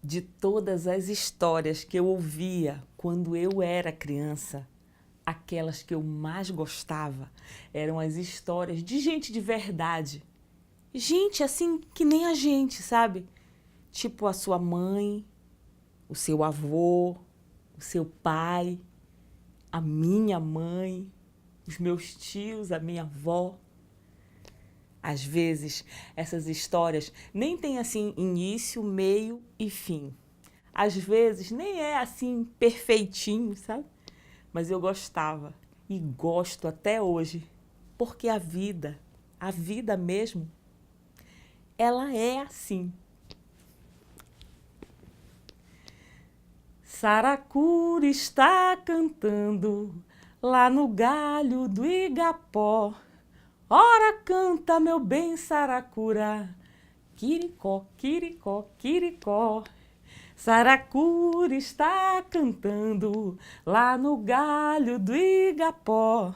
De todas as histórias que eu ouvia quando eu era criança, aquelas que eu mais gostava eram as histórias de gente de verdade. Gente assim que nem a gente, sabe? Tipo a sua mãe, o seu avô, o seu pai, a minha mãe, os meus tios, a minha avó. Às vezes, essas histórias nem têm assim início, meio e fim. Às vezes, nem é assim perfeitinho, sabe? Mas eu gostava e gosto até hoje, porque a vida mesmo, ela é assim. Saracura está cantando lá no galho do igapó. Ora canta, meu bem, Saracura, quiricó, quiricó, quiricó. Saracura está cantando lá no galho do igapó.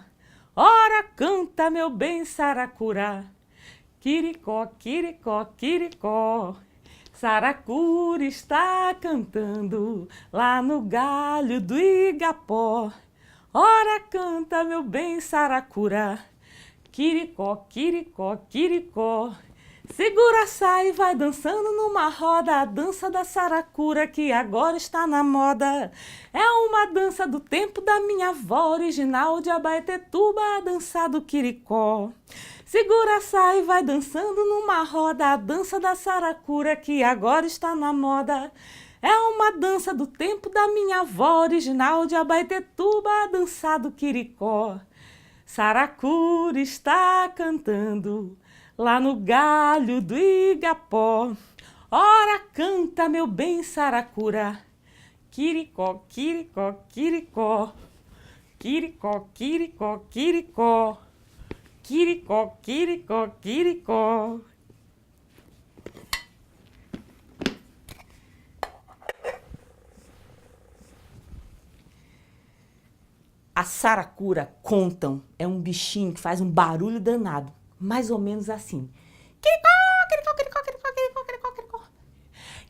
Ora canta, meu bem, Saracura, quiricó, quiricó, quiricó. Saracura está cantando lá no galho do igapó. Ora canta, meu bem, Saracura, quiricó, quiricó, quiricó. Segura, sai, vai dançando numa roda, a dança da saracura que agora está na moda. É uma dança do tempo da minha avó, original de Abaetetuba, a dança do quiricó. Segura, sai, vai dançando numa roda, a dança da saracura que agora está na moda. É uma dança do tempo da minha avó, original de Abaetetuba, a dança do quiricó. Saracura está cantando lá no galho do igapó. Ora canta, meu bem, Saracura, quiricó, quiricó, quiricó. Quiricó, quiricó, quiricó. Quiricó, quiricó, quiricó. A saracura, contam, é um bichinho que faz um barulho danado, mais ou menos assim. Quiricó, quiricó, quiricó, quiricó, quiricó, quiricó, quiricó.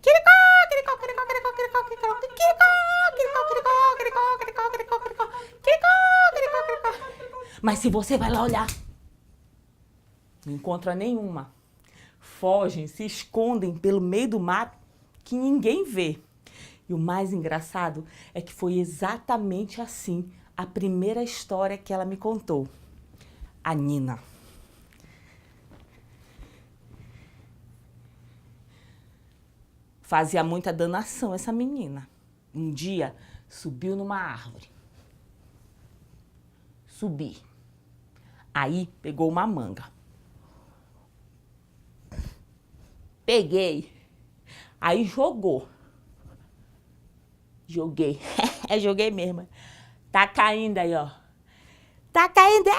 Quiricó, quiricó, quiricó, quiricó, quiricó, quiricó. Quiricó, quiricó, quiricó, quiricó, quiricó, quiricó, quiricó. Quiricó, quiricó, quiricó. Mas se você vai lá olhar, não encontra nenhuma. Fogem, se escondem pelo meio do mato que ninguém vê. E o mais engraçado é que foi exatamente assim a primeira história que ela me contou. A Nina. Fazia muita danação essa menina. Um dia subiu numa árvore. Subi. Aí pegou uma manga. Peguei. Aí jogou. Joguei. Joguei mesmo. Tá caindo aí, ó. Tá caindo.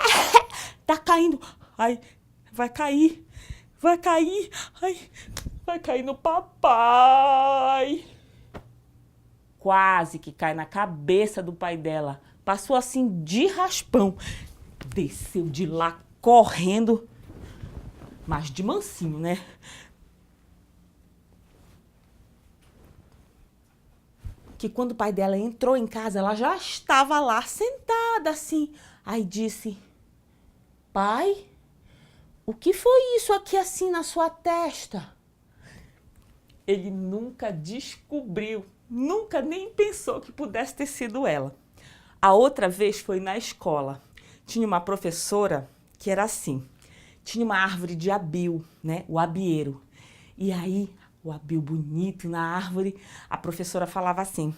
Tá caindo. Ai, vai cair. Vai cair. Ai, vai cair no papai. Quase que cai na cabeça do pai dela. Passou assim de raspão. Desceu de lá correndo. Mas de mansinho, né? Que quando o pai dela entrou em casa, ela já estava lá, sentada assim. Aí disse, pai, o que foi isso aqui assim na sua testa? Ele nunca descobriu, nunca nem pensou que pudesse ter sido ela. A outra vez foi na escola. Tinha uma professora que era assim, tinha uma árvore de abil, né, o abieiro. E aí, o abil bonito na árvore, a professora falava assim,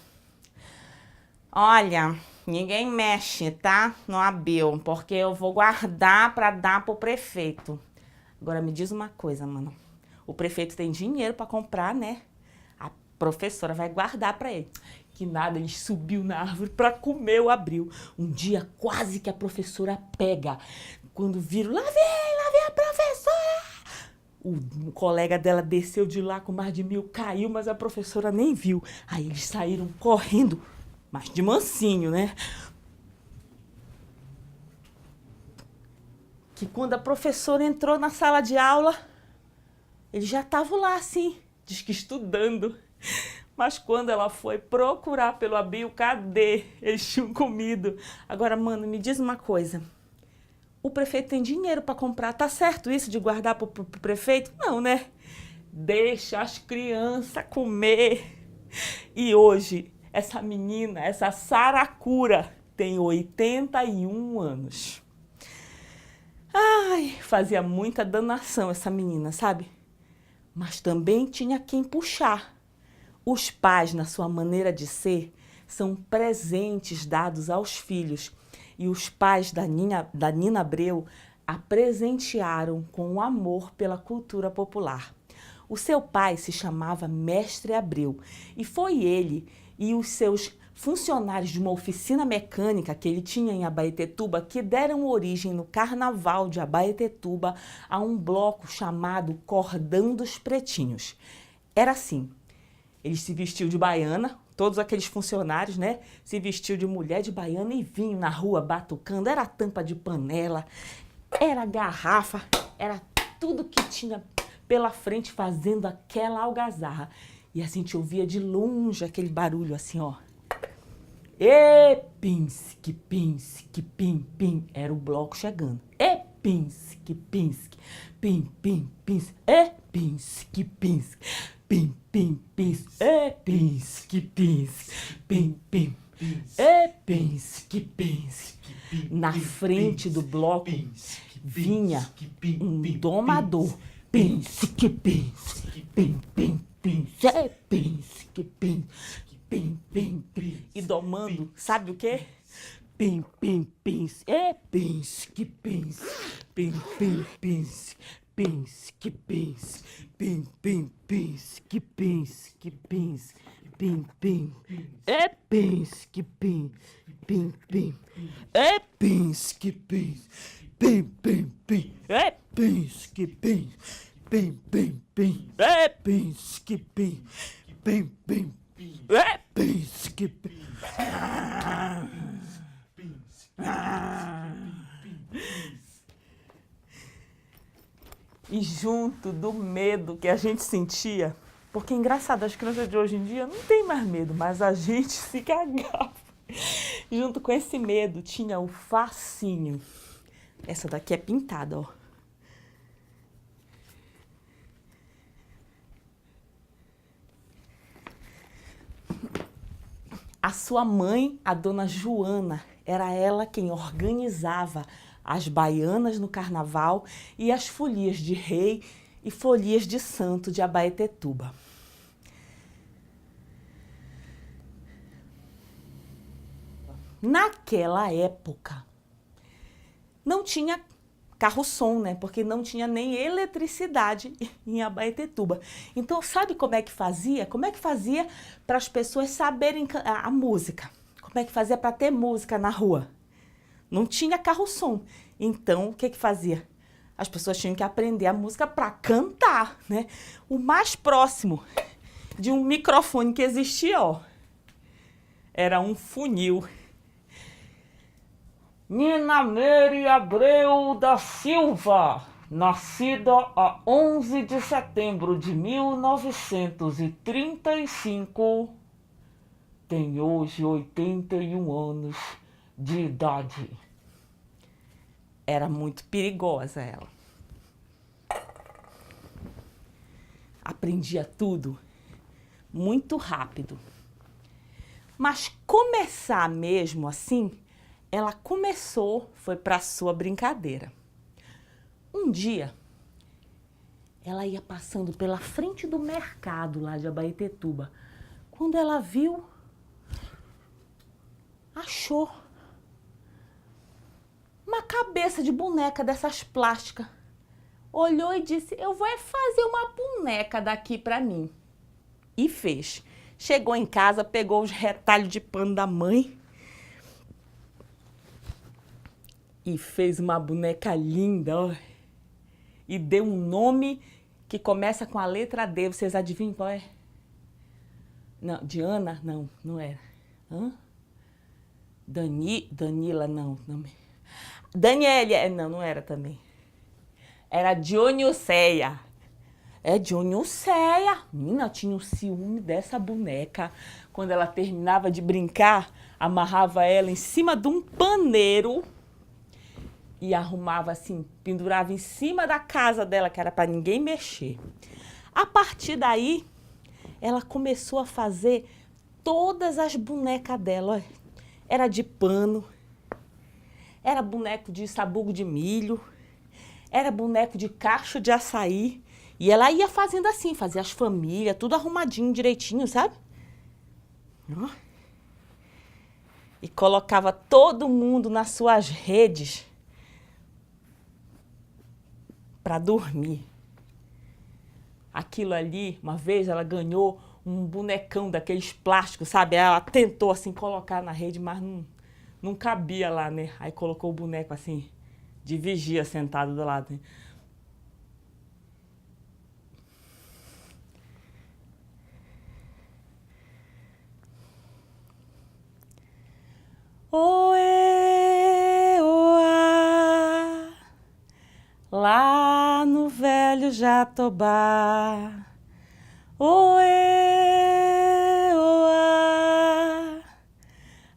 olha, ninguém mexe, tá, no abil, porque eu vou guardar para dar pro prefeito. Agora me diz uma coisa, mano, o prefeito tem dinheiro para comprar, né? A professora vai guardar para ele. Que nada, ele subiu na árvore para comer o abril. Um dia quase que a professora pega. Quando viram, lá vem a professora! O colega dela desceu de lá com mais de 1000, caiu, mas a professora nem viu. Aí eles saíram correndo, mas de mansinho, né? Que quando a professora entrou na sala de aula, eles já estavam lá assim, diz que estudando. Mas quando ela foi procurar pelo abrigo, cadê? Eles tinham comido. Agora, mano, me diz uma coisa. O prefeito tem dinheiro para comprar. Tá certo isso de guardar pro prefeito? Não, né? Deixa as crianças comer. E hoje, essa menina, essa Saracura, tem 81 anos. Ai, fazia muita danação essa menina, sabe? Mas também tinha quem puxar. Os pais, na sua maneira de ser, são presentes dados aos filhos. E os pais da Nina Abreu a presentearam com o amor pela cultura popular. O seu pai se chamava Mestre Abreu e foi ele e os seus funcionários de uma oficina mecânica que ele tinha em Abaetetuba que deram origem no Carnaval de Abaetetuba a um bloco chamado Cordão dos Pretinhos. Era assim, eles se vestiam de baiana, todos aqueles funcionários, né, se vestiam de mulher de baiana e vinham na rua batucando, era tampa de panela, era garrafa, era tudo que tinha pela frente fazendo aquela algazarra. E a gente ouvia de longe aquele barulho assim, ó. E pinsk, pinsk, pim, pim. Era o bloco chegando. E pinsk, pinsk, pim, pim, pinsk. E pinsk, pinsk, pim, pim, pinsk. E pinsk, pinsk, pim, pim. E pinsk, pinsk. Na frente do bloco vinha um domador. Pinsk, pinsk, pim, pim, pinsk. E pinsk, pinsk. Pim, pim, pim. E domando, sabe o quê? Pim, pim, pins. É pins, que pins. Pim, pim, pins. Pins, que pins. Pim, pim, pins. Que pins, que pins. Pim, pim. É pins, que pim. Pim, pim. É pins, que pins. Pim, pim, pim. É pins, que pins. Pim, pim, pim. É pins, que pim. Pim, pim. É príncipe. E junto do medo que a gente sentia, porque é engraçado, as crianças de hoje em dia não tem mais medo, mas a gente se cagava. Junto com esse medo tinha o fascínio. Essa daqui é pintada, ó. A sua mãe, a dona Joana, era ela quem organizava as baianas no carnaval e as folias de rei e folias de santo de Abaetetuba. Naquela época, não tinha carro-som, né? Porque não tinha nem eletricidade em Abaetetuba. Então, sabe como é que fazia? Como é que fazia para as pessoas saberem a música? Como é que fazia para ter música na rua? Não tinha carro-som. Então, o que que fazia? As pessoas tinham que aprender a música para cantar, né? O mais próximo de um microfone que existia, ó, era um funil. Nina Meire Abreu da Silva, nascida a 11 de setembro de 1935, tem hoje 81 anos de idade. Era muito perigosa ela. Aprendia tudo muito rápido. Mas começar mesmo assim, ela começou, foi para a sua brincadeira. Um dia, ela ia passando pela frente do mercado lá de Abaetetuba. Quando ela viu, achou uma cabeça de boneca dessas plásticas. Olhou e disse, eu vou fazer uma boneca daqui para mim. E fez. Chegou em casa, pegou os retalhos de pano da mãe, e fez uma boneca linda, ó. E deu um nome que começa com a letra D. Vocês adivinham qual é? Não, Diana? Não, não era. Hã? Danila, não. Daniele, não, não era também. Era Dionioceia. É Dionísia. Menina, tinha um ciúme dessa boneca. Quando ela terminava de brincar, amarrava ela em cima de um paneiro e arrumava assim, pendurava em cima da casa dela, que era para ninguém mexer. A partir daí, ela começou a fazer todas as bonecas dela. Era de pano, era boneco de sabugo de milho, era boneco de cacho de açaí. E ela ia fazendo assim, fazia as famílias, tudo arrumadinho, direitinho, sabe? E colocava todo mundo nas suas redes para dormir. Aquilo ali, uma vez ela ganhou um bonecão daqueles plásticos, sabe? Ela tentou assim colocar na rede, mas não cabia lá, né? Aí colocou o boneco assim, de vigia sentado do lado. Né? Oê, oá, lá no velho Jatobá. Oê, oá,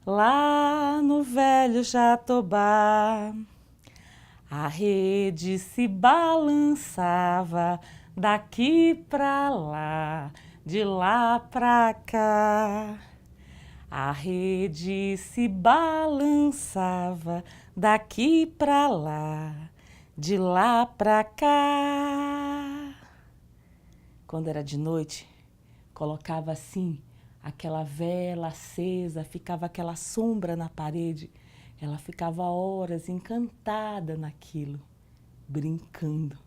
lá no velho Jatobá. A rede se balançava daqui pra lá, de lá pra cá. A rede se balançava daqui pra lá, de lá pra cá. Quando era de noite, colocava assim aquela vela acesa, ficava aquela sombra na parede. Ela ficava horas encantada naquilo, brincando.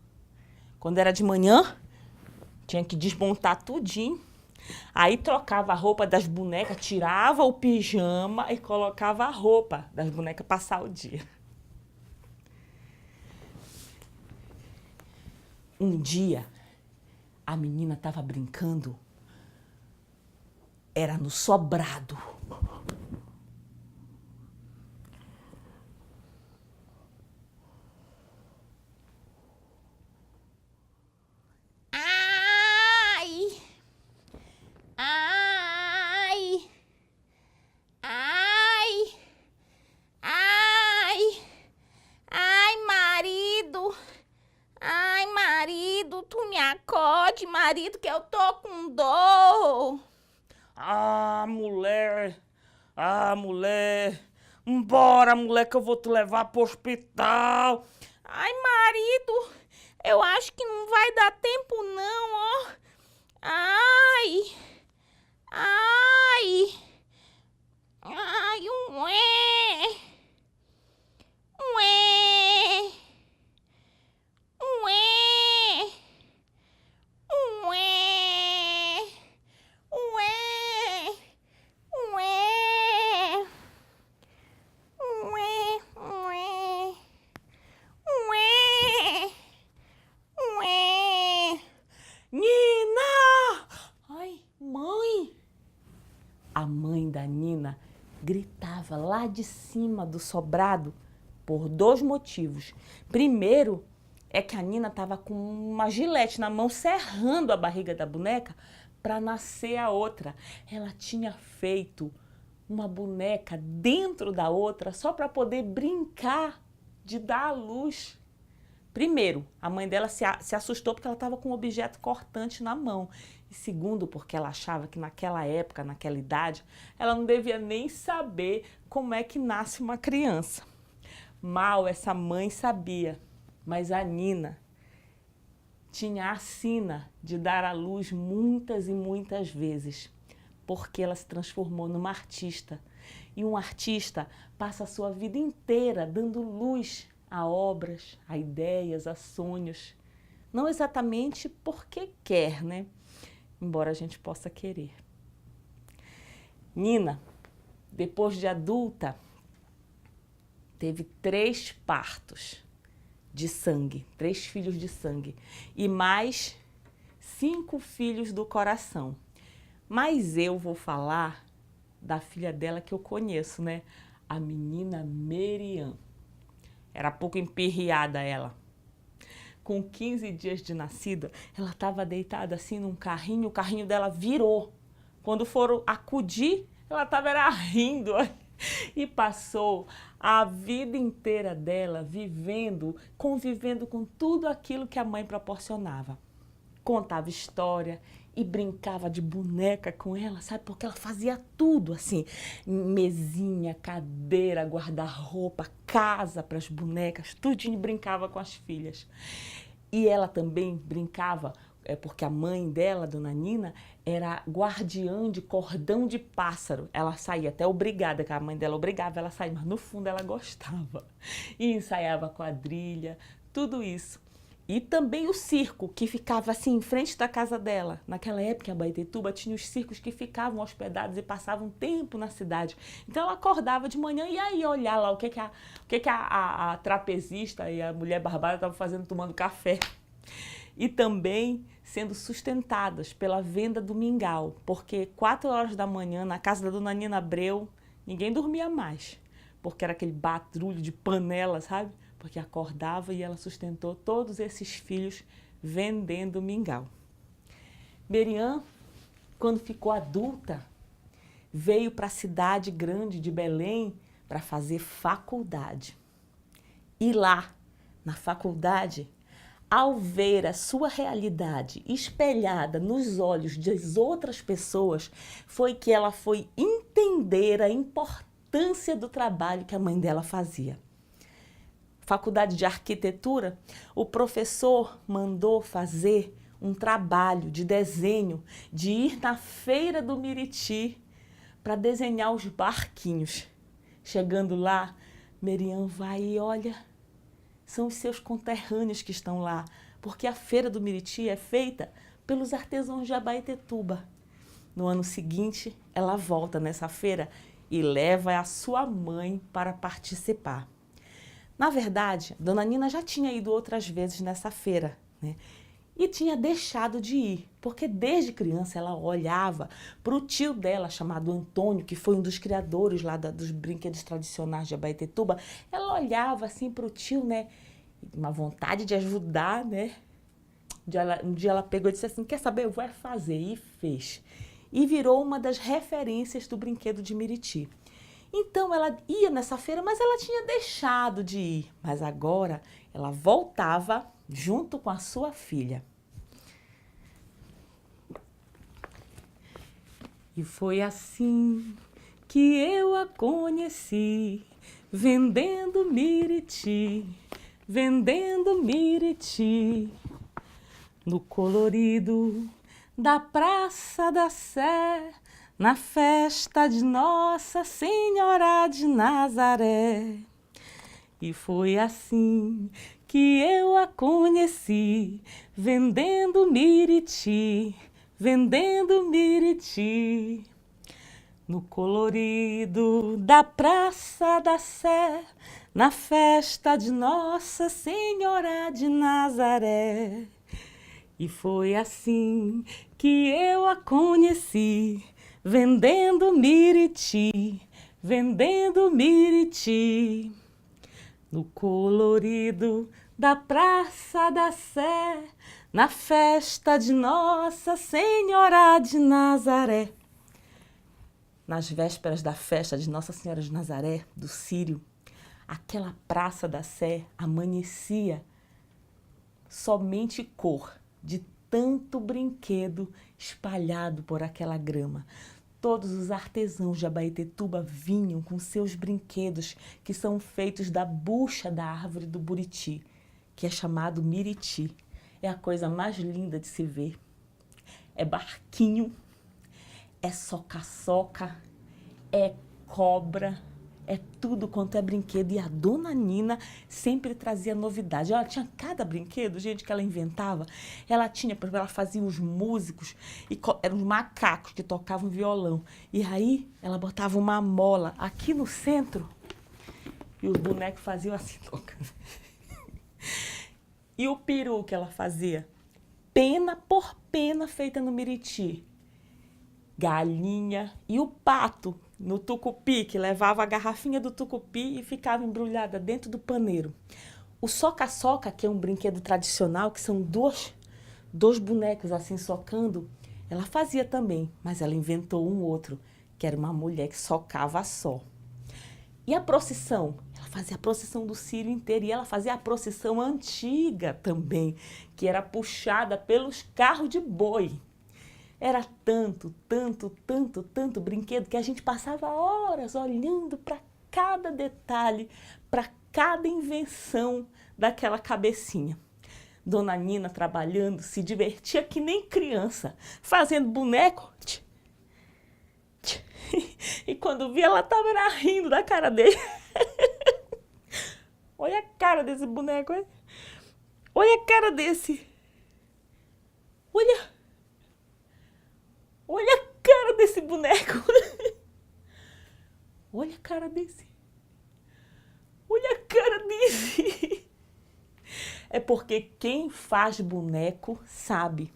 Quando era de manhã, tinha que desmontar tudinho. Aí trocava a roupa das bonecas, tirava o pijama e colocava a roupa das bonecas para passar o dia. Um dia, a menina estava brincando, era no sobrado. Acode, marido, que eu tô com dor. Mulher, embora, mulher, que eu vou te levar pro hospital. Ai, marido, eu acho que não vai dar tempo não, ó. Ai, ai, ai, ué, ué, ué. A mãe da Nina gritava lá de cima do sobrado por dois motivos. Primeiro, é que a Nina estava com uma gilete na mão, serrando a barriga da boneca para nascer a outra. Ela tinha feito uma boneca dentro da outra só para poder brincar de dar à luz. Primeiro, a mãe dela se assustou porque ela estava com um objeto cortante na mão. E segundo, porque ela achava que naquela época, naquela idade, ela não devia nem saber como é que nasce uma criança. Mal essa mãe sabia, mas a Nina tinha a sina de dar à luz muitas e muitas vezes, porque ela se transformou numa artista. E um artista passa a sua vida inteira dando luz a obras, a ideias, a sonhos. Não exatamente porque quer, né? Embora a gente possa querer. Nina, depois de adulta, teve 3 partos de sangue, 3 filhos de sangue e mais 5 filhos do coração. Mas eu vou falar da filha dela que eu conheço, né? A menina Meriam. Era pouco empirriada ela. com 15 dias de nascida, ela estava deitada assim num carrinho, o carrinho dela virou. Quando foram acudir, ela estava rindo e passou a vida inteira dela vivendo, convivendo com tudo aquilo que a mãe proporcionava. Contava história e brincava de boneca com ela, sabe? Porque ela fazia tudo assim, mesinha, cadeira, guarda-roupa, casa para as bonecas, tudinho, brincava com as filhas. E ela também brincava, porque a mãe dela, Dona Nina, era guardiã de cordão de pássaro. Ela saía até obrigada, que a mãe dela obrigava ela a sair, mas no fundo ela gostava. E ensaiava quadrilha, tudo isso. E também o circo, que ficava assim em frente da casa dela. Naquela época, em Abaetetuba, tinha os circos que ficavam hospedados e passavam tempo na cidade. Então ela acordava de manhã e ia olhar lá o que a trapezista e a mulher barbada estavam fazendo, tomando café. E também sendo sustentadas pela venda do mingau, porque 4 horas da manhã, na casa da Dona Nina Abreu, ninguém dormia mais, porque era aquele barulho de panela, sabe? Porque acordava e ela sustentou todos esses filhos vendendo mingau. Merian, quando ficou adulta, veio para a cidade grande de Belém para fazer faculdade. E lá, na faculdade, ao ver a sua realidade espelhada nos olhos das outras pessoas, foi que ela foi entender a importância do trabalho que a mãe dela fazia. Faculdade de Arquitetura, o professor mandou fazer um trabalho de desenho, de ir na feira do Miriti para desenhar os barquinhos. Chegando lá, Merian vai e olha, são os seus conterrâneos que estão lá, porque a feira do Miriti é feita pelos artesãos de Abaetetuba. No ano seguinte, ela volta nessa feira e leva a sua mãe para participar. Na verdade, Dona Nina já tinha ido outras vezes nessa feira, né? E tinha deixado de ir, porque desde criança ela olhava para o tio dela, chamado Antônio, que foi um dos criadores lá dos brinquedos tradicionais de Abaetetuba. Ela olhava assim para o tio, né? Uma vontade de ajudar, né? Um dia ela pegou e disse assim, quer saber, eu vou fazer, e fez. E virou uma das referências do brinquedo de Miriti. Então ela ia nessa feira, mas ela tinha deixado de ir. Mas agora ela voltava junto com a sua filha. E foi assim que eu a conheci, vendendo Miriti, no colorido da Praça da Sé, na festa de Nossa Senhora de Nazaré. E foi assim que eu a conheci, vendendo Miriti, no colorido da Praça da Sé, na festa de Nossa Senhora de Nazaré. E foi assim que eu a conheci, vendendo Miriti, no colorido da Praça da Sé, na festa de Nossa Senhora de Nazaré. Nas vésperas da festa de Nossa Senhora de Nazaré, do Círio, aquela Praça da Sé amanhecia somente cor, de tanto brinquedo espalhado por aquela grama. Todos os artesãos de Abaetetuba vinham com seus brinquedos, que são feitos da bucha da árvore do buriti, que é chamado Miriti. É a coisa mais linda de se ver. É barquinho, é soca-soca, é cobra, é tudo quanto é brinquedo. E a Dona Nina sempre trazia novidade. Ela tinha cada brinquedo, gente, que ela inventava. Ela tinha, por exemplo, ela fazia os músicos, e eram os macacos que tocavam violão. E aí ela botava uma mola aqui no centro e os bonecos faziam assim, tocando. E o peru que ela fazia? Pena por pena feita no Miriti. Galinha e o pato no tucupi, que levava a garrafinha do tucupi e ficava embrulhada dentro do paneiro. O soca-soca, que é um brinquedo tradicional, que são dois bonecos assim socando, ela fazia também, mas ela inventou um outro, que era uma mulher que socava só. E a procissão? Ela fazia a procissão do Círio inteiro e ela fazia a procissão antiga também, que era puxada pelos carros de boi. Era tanto brinquedo que a gente passava horas olhando para cada detalhe, para cada invenção daquela cabecinha. Dona Nina trabalhando, se divertia que nem criança, fazendo boneco. E quando via, ela estava rindo da cara dele. Olha a cara desse boneco, hein? Olha a cara desse. Olha a cara desse boneco. Olha a cara desse. Olha a cara desse. É porque quem faz boneco sabe.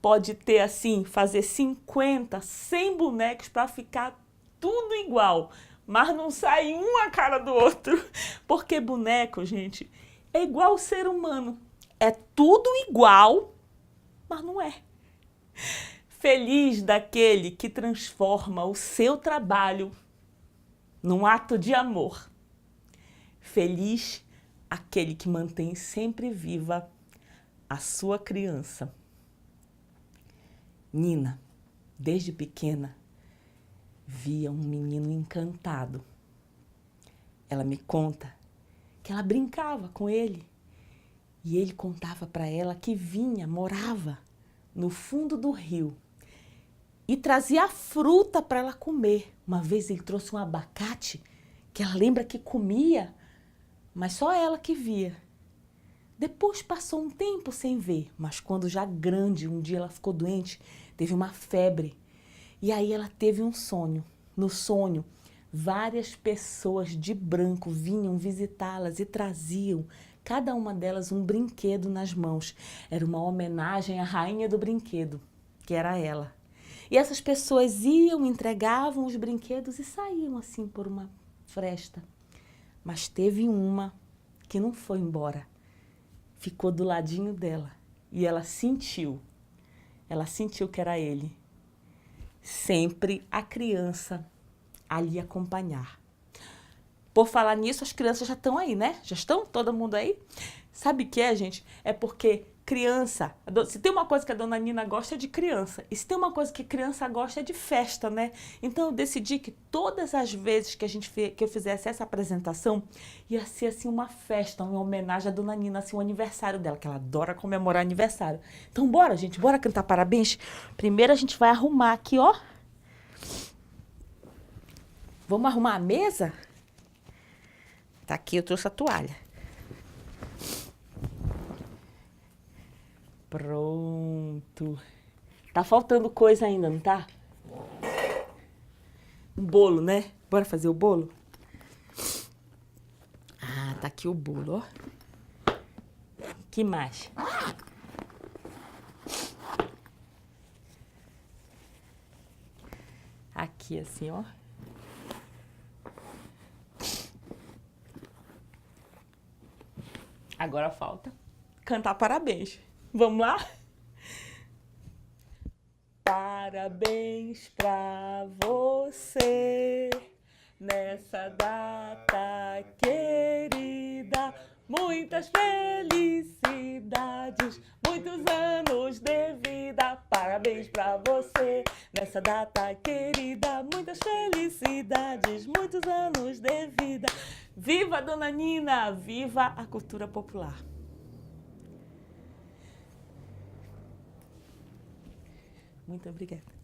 Pode ter assim, fazer 50, 100 bonecos para ficar tudo igual, mas não sai um a cara do outro. Porque boneco, gente, é igual ao ser humano. É tudo igual, mas não é. Feliz daquele que transforma o seu trabalho num ato de amor. Feliz aquele que mantém sempre viva a sua criança. Nina, desde pequena, via um menino encantado. Ela me conta que ela brincava com ele e ele contava para ela que morava no fundo do rio e trazia fruta para ela comer. Uma vez ele trouxe um abacate que ela lembra que comia, mas só ela que via. Depois passou um tempo sem ver, mas quando já grande, um dia ela ficou doente, teve uma febre. E aí ela teve um sonho. No sonho, várias pessoas de branco vinham visitá-las e traziam, cada uma delas, um brinquedo nas mãos. Era uma homenagem à rainha do brinquedo, que era ela. E essas pessoas iam, entregavam os brinquedos e saíam assim por uma fresta. Mas teve uma que não foi embora. Ficou do ladinho dela e ela sentiu que era ele. Sempre a criança ali acompanhar. Por falar nisso, as crianças já estão aí, né? Já estão? Todo mundo aí? Sabe o que é, gente? É porque criança, se tem uma coisa que a dona Nina gosta é de criança, e se tem uma coisa que criança gosta é de festa, né? Então eu decidi que todas as vezes que eu fizesse essa apresentação, ia ser assim uma festa, uma homenagem à dona Nina, assim, o aniversário dela, que ela adora comemorar aniversário. Então bora, gente, bora cantar parabéns? Primeiro a gente vai arrumar aqui, ó. Vamos arrumar a mesa? Tá aqui, eu trouxe a toalha. Pronto. Tá faltando coisa ainda, não tá? Um bolo, né? Bora fazer o bolo? Ah, tá aqui o bolo, ó. Que mais? Aqui assim, ó. Agora falta cantar parabéns. Vamos lá? Parabéns pra você nessa data querida. Muitas felicidades, muitos anos de vida. Parabéns pra você nessa data querida. Muitas felicidades, muitos anos de vida. Viva a Dona Nina! Viva a cultura popular! Muito obrigada.